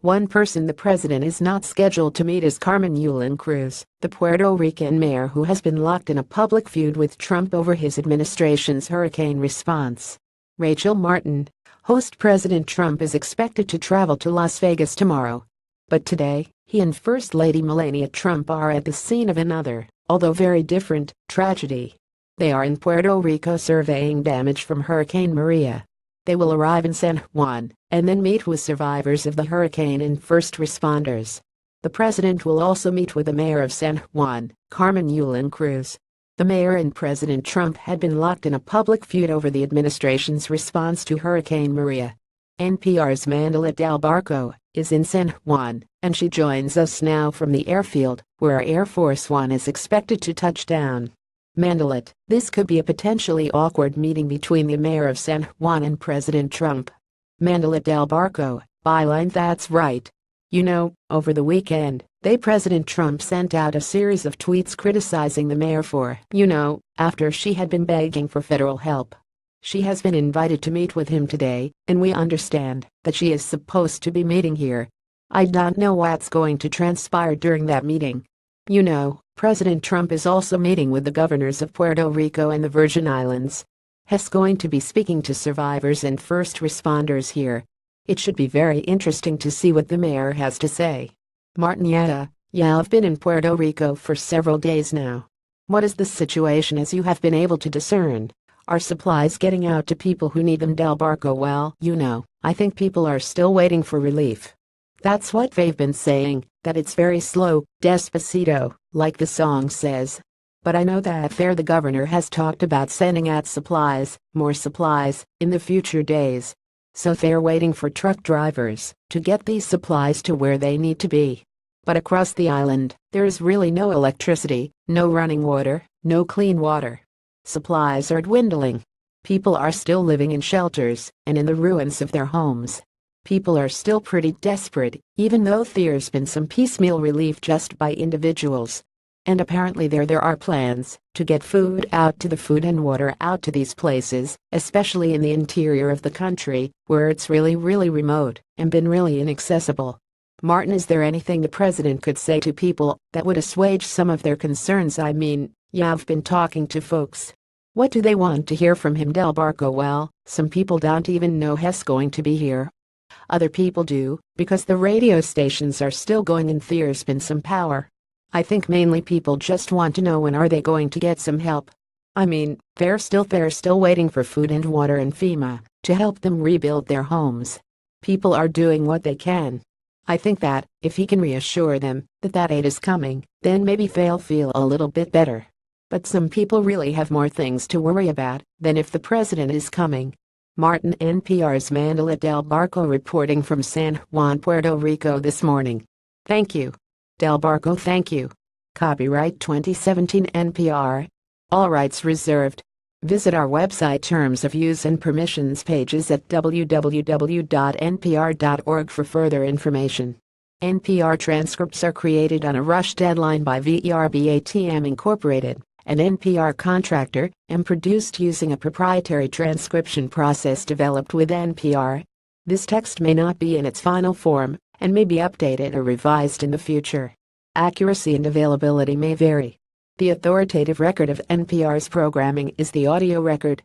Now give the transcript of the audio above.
One person the president is not scheduled to meet is Carmen Yulín Cruz, the Puerto Rican mayor who has been locked in a public feud with Trump over his administration's hurricane response. Rachel Martin, host President Trump is expected to travel to Las Vegas tomorrow. But today, he and First Lady Melania Trump are at the scene of another, although very different, tragedy. They are in Puerto Rico surveying damage from Hurricane Maria. They will arrive in San Juan and then meet with survivors of the hurricane and first responders. The president will also meet with the mayor of San Juan, Carmen Yulín Cruz. The mayor and President Trump had been locked in a public feud over the administration's response to Hurricane Maria. NPR's Mandela Del Barco is in San Juan, and she joins us now from the airfield, where Air Force One is expected to touch down. Mandela, this could be a potentially awkward meeting between the mayor of San Juan and President Trump. Mandela Del Barco, byline that's right. You know, over the weekend, President Trump sent out a series of tweets criticizing the mayor for, after she had been begging for federal help. She has been invited to meet with him today, and we understand that she is supposed to be meeting here. I don't know what's going to transpire during that meeting. President Trump is also meeting with the governors of Puerto Rico and the Virgin Islands. He's going to be speaking to survivors and first responders here. It should be very interesting to see what the mayor has to say. Martin, I've been in Puerto Rico for several days now. What is the situation as you have been able to discern? Are supplies getting out to people who need them? Del Barco, well, I think people are still waiting for relief. That's what they've been saying, that it's very slow, despacito, like the song says. But I know that the governor has talked about sending out supplies, more supplies, in the future days. So they're waiting for truck drivers to get these supplies to where they need to be. But across the island, there is really no electricity, no running water, no clean water. Supplies are dwindling. People are still living in shelters and in the ruins of their homes. People are still pretty desperate, even though there's been some piecemeal relief just by individuals. And apparently there are plans to get food and water out to these places, especially in the interior of the country, where it's really remote and been really inaccessible. Martin, is there anything the president could say to people that would assuage some of their concerns? I've been talking to folks. What do they want to hear from him? Del Barco, well, some people don't even know he's going to be here. Other people do, because the radio stations are still going and there's been some power. I think mainly people just want to know when are they going to get some help. They're still waiting for food and water and FEMA to help them rebuild their homes. People are doing what they can. I think that, if he can reassure them that aid is coming, then maybe they'll feel a little bit better. But some people really have more things to worry about than if the president is coming. Martin, NPR's Mandela Del Barco reporting from San Juan, Puerto Rico this morning. Thank you. Del Barco, thank you. Copyright 2017 NPR. All rights reserved. Visit our website terms of use and permissions pages at www.npr.org for further information. NPR transcripts are created on a rush deadline by VERBATM Incorporated, an NPR contractor, and produced using a proprietary transcription process developed with NPR. This text may not be in its final form and may be updated or revised in the future. Accuracy and availability may vary. The authoritative record of NPR's programming is the audio record,